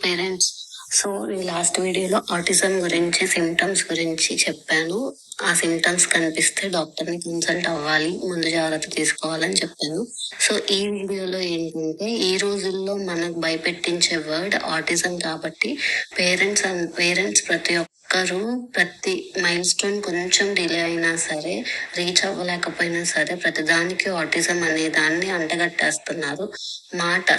Parents. So ఈ last వీడియోలో autism గురించి సిమ్టమ్స్ గురించి చెప్పాను. ఆ సిమ్టమ్స్ కనిపిస్తే డాక్టర్ని కన్సల్ట్ అవ్వాలి, ముందు జాగ్రత్త తీసుకోవాలని చెప్పాను. సో ఈ వీడియోలో ఏంటంటే, ఈ రోజుల్లో మనకు భయపెట్టించే వర్డ్ ఆటిజం కాబట్టి పేరెంట్స్ ప్రతి ఒక్కరూ ప్రతి మైల్ స్టోన్ కొంచెం డిలే అయినా సరే, రీచ్ అవ్వలేకపోయినా సరే, ప్రతిదానికి ఆటిజం అనే దాన్ని అంటగట్టేస్తున్నారు.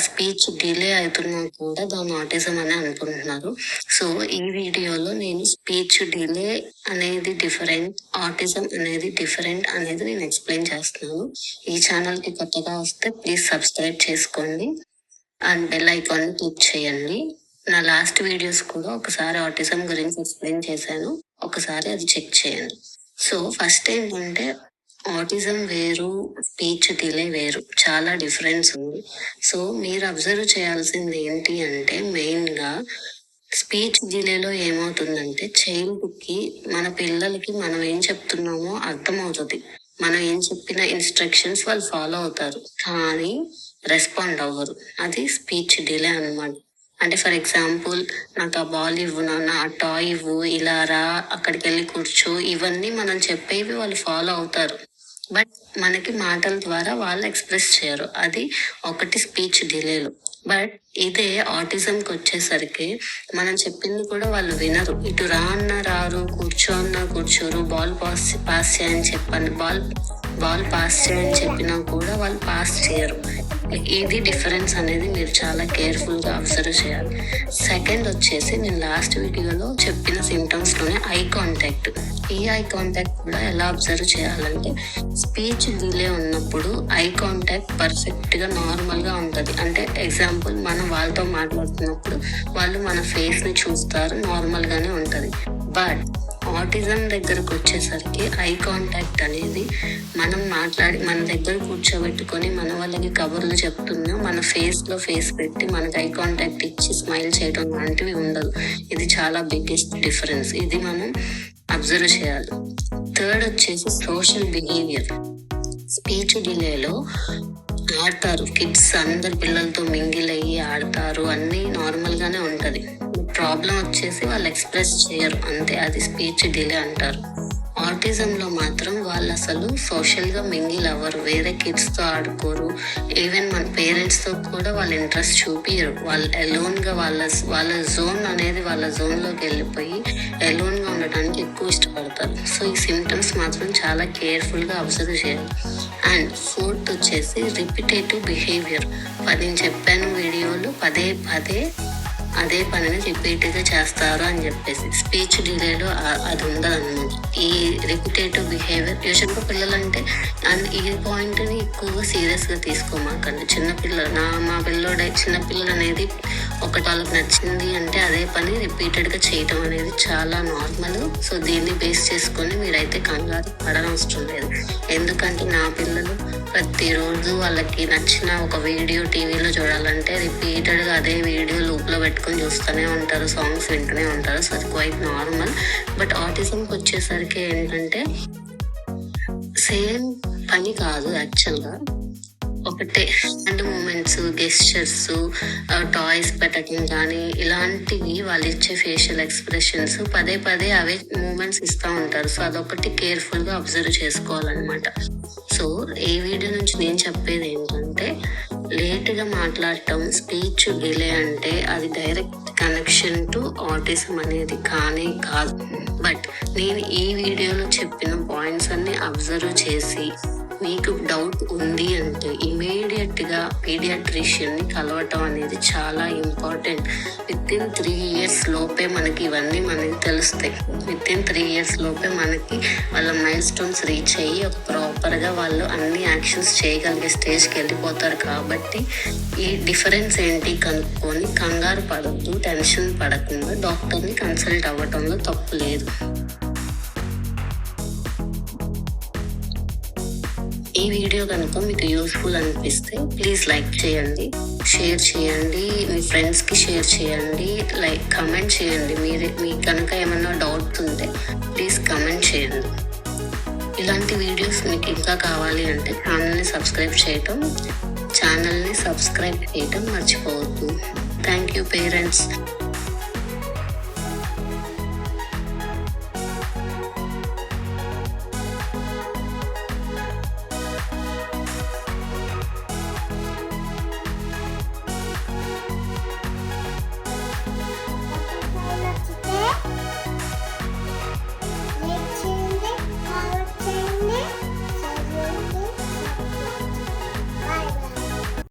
స్పీచ్ డిలే అవుతున్నా కూడా దాన్ని ఆటిజం అని అనుకుంటున్నారు. సో ఈ వీడియోలో నేను స్పీచ్ డిలే అనేది డిఫరెంట్, ఆటిజం అనేది డిఫరెంట్ అనేది నేను ఎక్స్ప్లెయిన్ చేస్తున్నాను. ఈ ఛానల్ కి కొత్తగా వస్తే ప్లీజ్ సబ్స్క్రైబ్ చేసుకోండి అండ్ బెల్ ఐకాన్ క్లిక్ చేయండి. నా లాస్ట్ వీడియోస్ కూడా ఒకసారి ఆటిజం గురించి ఎక్స్ప్లెయిన్ చేశాను, ఒకసారి అది చెక్ చేయండి. సో ఫస్ట్ ఏంటంటే, ఆటిజం వేరు, స్పీచ్ డిలే వేరు, చాలా డిఫరెన్స్ ఉంది. సో మీరు అబ్జర్వ్ చేయాల్సింది ఏంటి అంటే, మెయిన్ గా స్పీచ్ డిలేలో ఏమవుతుందంటే, చైల్డ్కి, మన పిల్లలకి మనం ఏం చెప్తున్నామో అర్థమవుతుంది. మనం ఏం చెప్పిన ఇన్స్ట్రక్షన్స్ వాళ్ళు ఫాలో అవుతారు, కానీ రెస్పాండ్ అవ్వరు. అది స్పీచ్ డిలే అన్నమాట. అంటే ఫర్ ఎగ్జాంపుల్, నాకు ఆ బాల్ ఇవ్వు నాన్న, ఆ టాయ్ ఇవ్వు, ఇలా రా, అక్కడికి వెళ్ళి కూర్చో, ఇవన్నీ మనం చెప్పేవి వాళ్ళు ఫాలో అవుతారు. బట్ మనకి మాటల ద్వారా వాళ్ళు ఎక్స్ప్రెస్ చేయరు. అది ఒకటి స్పీచ్ డిలేలో. బట్ ఇదే ఆటిజంకి వచ్చేసరికి మనం చెప్పింది కూడా వాళ్ళు వినరు. ఇటు రా అన్న రారు, కూర్చో అన్న కూర్చోరు, బాల్ పాస్ చేయని చెప్పాను, బాల్ పాస్ చేయని చెప్పినా కూడా వాళ్ళు పాస్ చేయరు. ఇది డిఫరెన్స్ అనేది మీరు చాలా కేర్ఫుల్ గా అబ్జర్వ్ చేయాలి. సెకండ్ వచ్చేసి, నేను లాస్ట్ వీడియోలో చెప్పిన సిమ్టమ్స్ లోనే ఐ కాంటాక్ట్. ఈ ఐ కాంటాక్ట్ కూడా ఎలా అబ్జర్వ్ చేయాలంటే, స్పీచ్ డిలే ఉన్నప్పుడు ఐ కాంటాక్ట్ పర్ఫెక్ట్ గా నార్మల్ గా ఉంటది. అంటే ఎగ్జాంపుల్, మనం వాళ్ళతో మాట్లాడుతున్నప్పుడు వాళ్ళు మన ఫేస్ ని చూస్తారు, నార్మల్ గానే ఉంటది. బట్ ఆటిజం దగ్గరకు వచ్చేసరికి ఐ కాంటాక్ట్ అనేది మనం మాట్లాడి మన దగ్గర కూర్చోబెట్టుకొని మన వాళ్ళకి కబుర్లు చెప్తున్నా మన ఫేస్ లో ఫేస్ పెట్టి మనకి ఐ కాంటాక్ట్ ఇచ్చి స్మైల్ చేయడం లాంటివి ఉండదు. ఇది చాలా బిగ్గెస్ట్ డిఫరెన్స్. ఇది మనం అబ్జర్వ్ చేయాలి. థర్డ్ వచ్చేసి సోషల్ బిహేవియర్. స్పీచ్ డిలేలో ఆడతారు, కిడ్స్ అందరు పిల్లలతో మింగిల్ అయ్యి ఆడతారు, అన్నీ నార్మల్ గానే ఉంటది. ప్రాబ్లం వచ్చేసి వాళ్ళు ఎక్స్ప్రెస్ చేయరు, అంతే. అది స్పీచ్ డిలే అంటారు. ఆటిజం లో మాత్రం వాళ్ళు అసలు సోషల్ గా మింగిల్ అవ్వరు, వేరే కిడ్స్ తో ఆడుకోరు, ఈవెన్ మన పేరెంట్స్ తో కూడా వాళ్ళు ఇంట్రెస్ట్ చూపియరు. వాళ్ళు ఎలోన్ గా వాళ్ళ జోన్ అనేది వాళ్ళ జోన్ లోకి వెళ్ళిపోయి ఎలోన్ గా ఉండటానికి ఎక్కువ ఇష్టపడతారు. సో ఈ సిమ్టమ్స్ మాత్రం చాలా కేర్ఫుల్ గా అబ్జర్వ్ చేయాలి. అండ్ ఫోర్త్ వచ్చేసి రిపిటేటివ్ బిహేవియర్. నేను చెప్పాను వీడియోలో, పదే పదే అదే పనిని రిపీట్ గా చేస్తారు అని చెప్పేసి. స్పీచ్ డిలేలో అది ఉండదన్నమాట. ఈ రిపిటేటివ్ బిహేవియర్ యూజువల్గా పిల్లలంటే, అండ్ ఈ పాయింట్ ని ఎక్కువగా సీరియస్ గా తీసుకోమాకండి. చిన్నపిల్లలు, మా పిల్లోడే చిన్నపిల్లలు అనేది ఒకటి వాళ్ళకి నచ్చింది అంటే అదే పని రిపీటెడ్ గా చేయటం అనేది చాలా నార్మల్. సో దీన్ని బేస్ చేసుకొని మీరైతే కంగారు పడనవసరం లేదు. ఎందుకంటే నా పిల్లలు ప్రతిరోజు వాళ్ళకి నచ్చిన ఒక వీడియో టీవీలో చూడాలంటే రిపీటెడ్ గా అదే వీడియో లూప్ లో పెట్టుకొని చూస్తూనే ఉంటారు, సాంగ్స్ వింటూనే ఉంటారు. సో అది క్వైట్ నార్మల్. బట్ ఆటిజంకి వచ్చేసరికి ఏంటంటే, సేమ్ పని కాదు యాక్చువల్గా, ఒకటే హ్యాండ్ మూమెంట్స్, గెస్చర్స్, టాయ్స్ పెట్టడం కానీ ఇలాంటివి, వాళ్ళు ఇచ్చే ఫేషియల్ ఎక్స్ప్రెషన్స్ పదే పదే అవే మూమెంట్స్ ఇస్తూ ఉంటారు. సో అదొకటి కేర్ఫుల్ గా అబ్జర్వ్ చేసుకోవాలన్నమాట. సో ఈ వీడియో నుంచి నేను చెప్పేది ఏంటంటే, లేట్ గా మాట్లాడటం స్పీచ్ డిలే అంటే అది డైరెక్ట్ కనెక్షన్ టు ఆటిజం అనేది కానే కాదు. బట్ నేను ఈ వీడియోలో చెప్పిన పాయింట్స్ అన్ని అబ్జర్వ్ చేసి మీకు డౌట్ ఉంది అంటే ఇమీడియట్ గా పీడియాట్రిషియన్ ని కలవటం అనేది చాలా ఇంపార్టెంట్. విత్-ఇన్ 3 years లోపే మనకి ఇవన్నీ మనకి తెలుస్తాయి. విత్-ఇన్ 3 years లోపే మనకి వాళ్ళ మైల్ స్టోన్స్ రీచ్ అయ్యి ఒక ప్రాపర్ గా వాళ్ళు అన్ని యాక్షన్స్ చేయగలిగే స్టేజ్కి వెళ్ళిపోతారు. కాబట్టి ఈ డిఫరెన్స్ ఏంటి కనుక్కొని కంగారు పడద్దు, టెన్షన్ పడకుండా డాక్టర్ని కన్సల్ట్ అవ్వటంలో తప్పు లేదు. ఈ వీడియో కనుక మీకు యూస్ఫుల్ అనిపిస్తే ప్లీజ్ లైక్ చేయండి, షేర్ చేయండి, మీ ఫ్రెండ్స్కి షేర్ చేయండి, కమెంట్ చేయండి. మీకు కనుక ఏమన్నా డౌట్ ఉంటే ప్లీజ్ కమెంట్ చేయండి. ఇలాంటి వీడియోస్ మీకు ఇంకా కావాలి అంటే ఛానల్ని సబ్స్క్రైబ్ చేయటం మర్చిపోవద్దు. Thank you parents.